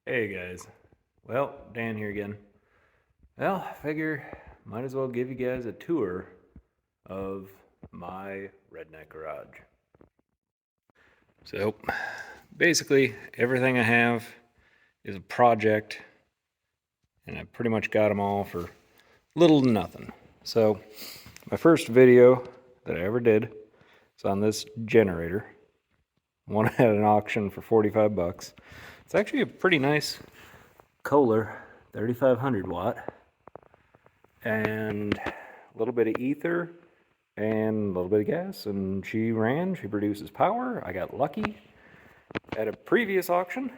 Hey guys, well, Dan here again. Well, I figure might as well give you guys a tour of my redneck garage. So, basically, everything I have is a project, and I pretty much got them all for little to nothing. So, my first video that I ever did is on this generator. One at an auction for 45 bucks. It's actually a pretty nice Kohler 3500 watt. And a little bit of ether and a little bit of gas, and she produces power. I got lucky at a previous auction.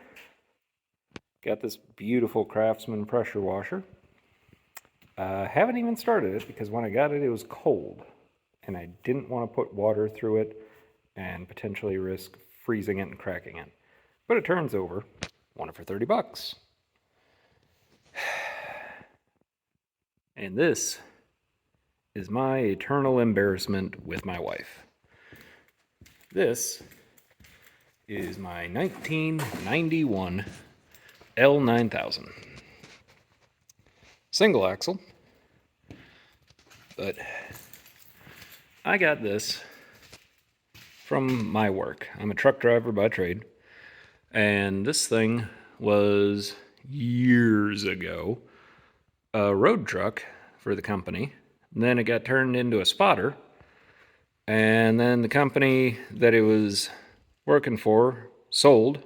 Got this beautiful Craftsman pressure washer. Haven't even started it because when I got it, it was cold, and I didn't want to put water through it and potentially risk freezing it and cracking it. But it turns over. Won it for 30 bucks. And this is my eternal embarrassment with my wife. This is my 1991 L9000. Single axle, but I got this from my work. I'm a truck driver by trade, and this thing was years ago a road truck for the company. And then it got turned into a spotter, and then the company that it was working for sold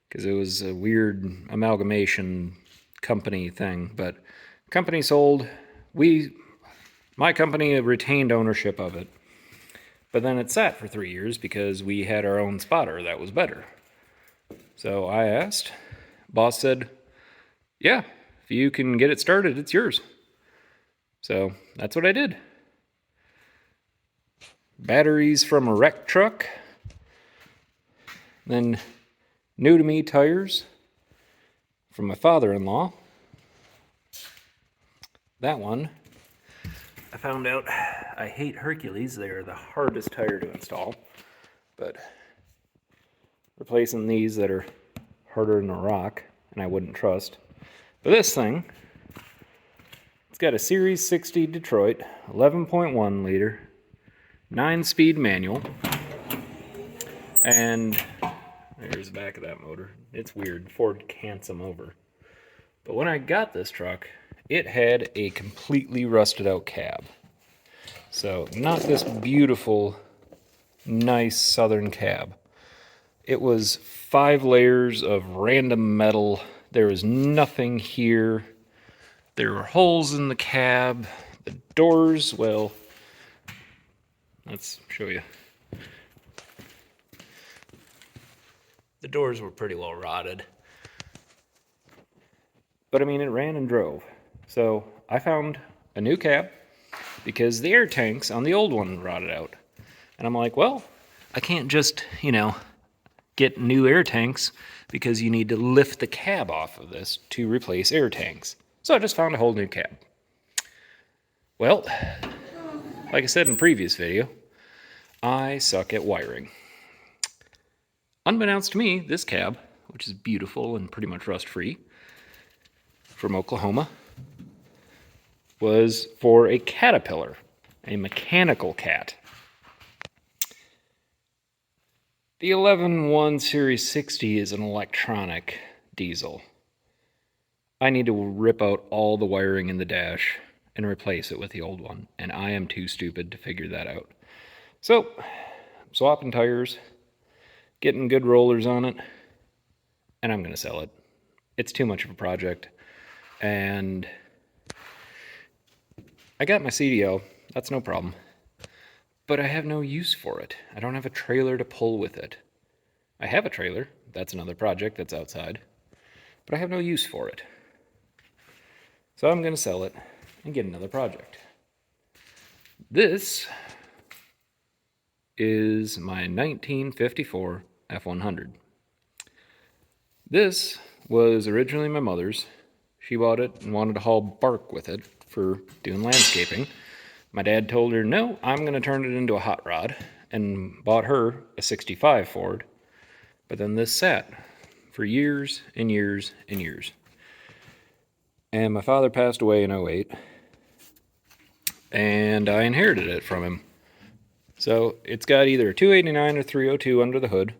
because it was a weird amalgamation company thing. But company sold. My company retained ownership of it, but then it sat for 3 years because we had our own spotter that was better. So I asked. Boss said, "Yeah, if you can get it started, it's yours." So that's what I did. Batteries from a wreck truck. Then new to me tires from my father-in-law. That one, I found out I hate Hercules. They are the hardest tire to install. But replacing these that are harder than a rock, and I wouldn't trust. But this thing, it's got a Series 60 Detroit, 11.1 liter, 9-speed manual, and there's the back of that motor. It's weird. Ford cants them over. But when I got this truck, it had a completely rusted out cab. So not this beautiful, nice southern cab. It was 5 layers of random metal. There was nothing here. There were holes in the cab. The doors, well, let's show you. The doors were pretty well rotted. But I mean, it ran and drove. So I found a new cab because the air tanks on the old one rotted out. And I'm like, well, I can't just, get new air tanks because you need to lift the cab off of this to replace air tanks. So I just found a whole new cab. Well, like I said in a previous video, I suck at wiring. Unbeknownst to me, this cab, which is beautiful and pretty much rust-free, from Oklahoma, was for a Caterpillar, a mechanical cat. The 11.1 Series 60 is an electronic diesel. I need to rip out all the wiring in the dash and replace it with the old one, and I am too stupid to figure that out. So, swapping tires, getting good rollers on it, and I'm going to sell it. It's too much of a project, and I got my CDL, that's no problem, but I have no use for it. I don't have a trailer to pull with it. I have a trailer, that's another project that's outside, but I have no use for it. So I'm going to sell it and get another project. This is my 1954 F100. This was originally my mother's. She bought it and wanted to haul bark with it for doing landscaping. My dad told her, no, I'm going to turn it into a hot rod, and bought her a 65 Ford. But then this sat for years and years and years. And my father passed away in '08, and I inherited it from him. So it's got either a 289 or 302 under the hood,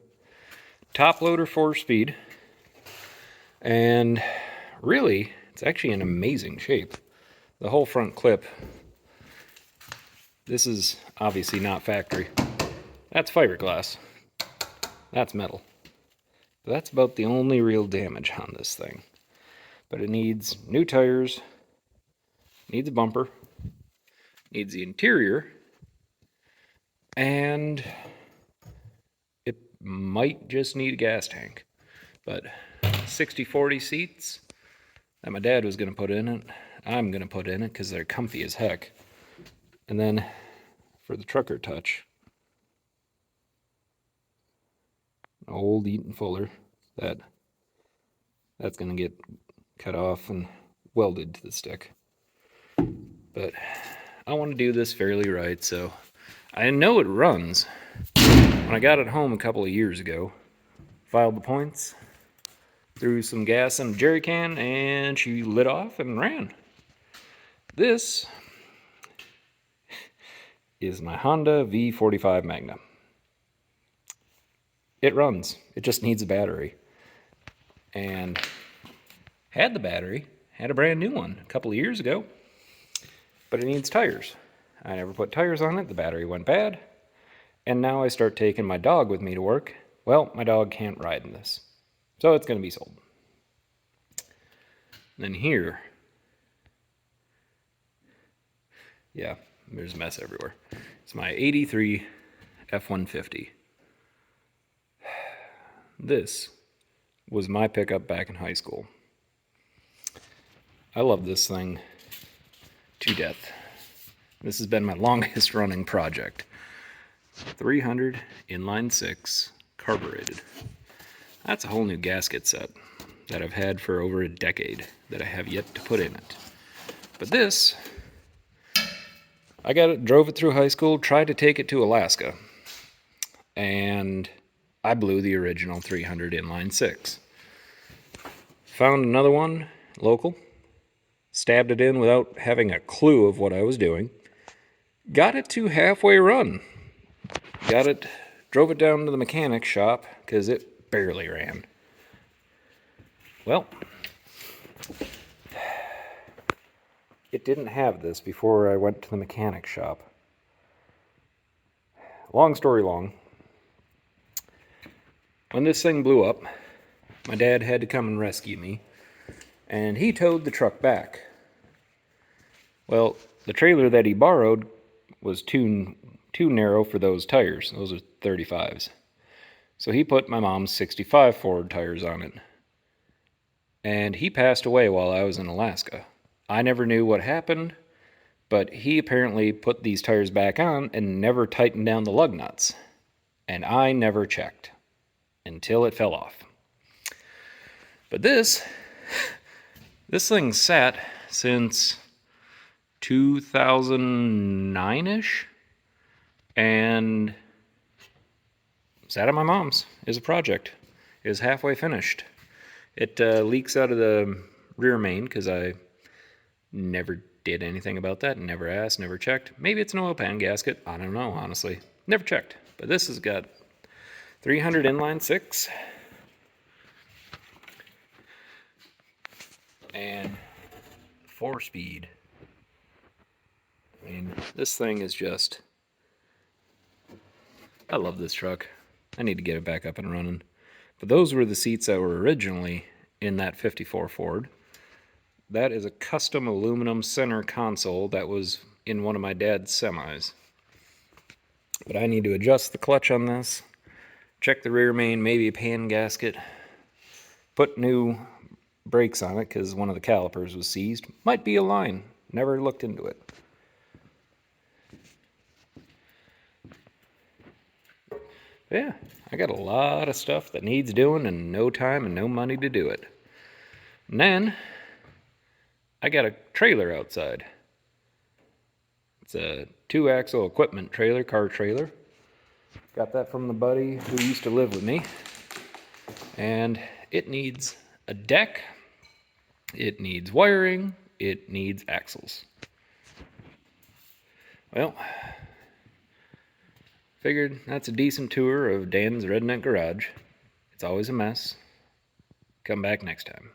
top loader 4-speed, and really, it's actually in amazing shape. The whole front clip, this is obviously not factory. That's fiberglass. That's metal. But that's about the only real damage on this thing. But it needs new tires, needs a bumper, needs the interior, and it might just need a gas tank. But 60/40 seats that my dad was going to put in it, I'm going to put in it because they're comfy as heck. And then for the trucker touch, an old Eaton Fuller that's going to get cut off and welded to the stick. But I want to do this fairly right, so I know it runs. When I got it home a couple of years ago, filed the points, threw some gas in a jerry can, and she lit off and ran. This is my Honda V45 Magna. It runs. It just needs a battery. And had the battery, had a brand new one a couple of years ago, but it needs tires. I never put tires on it, the battery went bad, and now I start taking my dog with me to work. Well, my dog can't ride in this, so it's going to be sold. And then here, yeah, there's a mess everywhere. It's my '83 F-150. This was my pickup back in high school. I love this thing to death. This has been my longest running project. 300 inline 6 carbureted. That's a whole new gasket set that I've had for over a decade that I have yet to put in it. But this, I got it, drove it through high school, tried to take it to Alaska, and I blew the original 300 inline 6. Found another one local, stabbed it in without having a clue of what I was doing, got it to halfway run, drove it down to the mechanic shop because it barely ran. Well, it didn't have this before I went to the mechanic shop. Long story long, when this thing blew up, my dad had to come and rescue me, and he towed the truck back. Well, the trailer that he borrowed was too narrow for those tires. Those are 35s. So he put my mom's 65 Ford tires on it. And he passed away while I was in Alaska. I never knew what happened, but he apparently put these tires back on and never tightened down the lug nuts. And I never checked until it fell off. But this thing sat since 2009-ish, and sat at my mom's as a project. It was halfway finished. It leaks out of the rear main because I never did anything about that, never asked, never checked. Maybe it's an oil pan gasket. I don't know, honestly. Never checked. But this has got 300 inline 6 and 4-speed. I mean, this thing is just... I love this truck. I need to get it back up and running. But those were the seats that were originally in that 54 Ford. That is a custom aluminum center console that was in one of my dad's semis. But I need to adjust the clutch on this, check the rear main, maybe a pan gasket, put new brakes on it because one of the calipers was seized. Might be a line. Never looked into it. Yeah, I got a lot of stuff that needs doing and no time and no money to do it. And then I got a trailer outside. It's a 2-axle equipment trailer, car trailer. Got that from the buddy who used to live with me. And it needs a deck, it needs wiring, it needs axles. Well, figured that's a decent tour of Dan's Redneck Garage. It's always a mess. Come back next time.